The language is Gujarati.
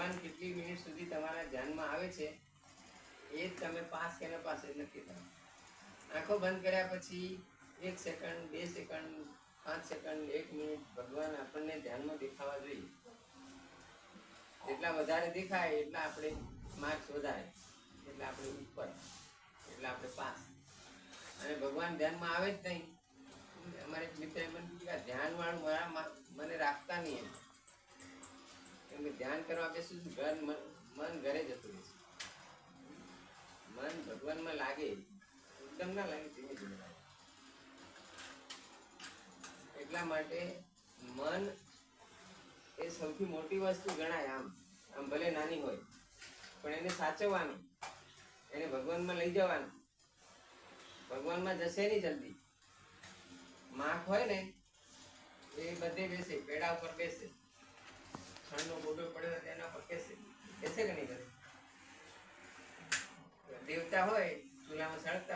ભગવાન કેટલી મિનિટ સુધી તમારા ધ્યાનમાં આવે છે એ જ તમે પાસ કે ન પાસ જ નક્કી કરો. આંખો બંધ કર્યા પછી 1 સેકન્ડ, 2 સેકન્ડ, 5 સેકન્ડ, 1 મિનિટ ભગવાન આપણને ધ્યાનમાં દેખાવા જોઈએ. જેટલા વધારે દેખાય એટલા આપણે માર્ક્સ વધારે, એટલે આપણે ઉપર, એટલે આપણે પાસ. અને ભગવાન ધ્યાનમાં આવે જ નહીં. અમારે એક મિત્ર એમ કીધું કે ધ્યાન વાળું મને રાખતા નહીં એમ કે ધ્યાન કરવા બેસું છું ઘર મન ઘરે જતું રહેશે. મન ભગવાનમાં લાગે, એકદમ ના લાગે, ધીમે ધીમે લાગે. એટલા માટે મન એ સૌથી મોટી વસ્તુ ગણાય. આમ ભલે નાની હોય પણ એને સાચવવાનું, એને ભગવાનમાં લઈ જવાનું. ભગવાનમાં જશે નહીં જલ્દી. માખ હોય ને એ બધે બેસે, પેડા ઉપર બેસે, છણનો ગોટો પડ્યો તેના પર બેસે કે નહીં બેસે? દેવતા હોય ચૂલામાં સળગતા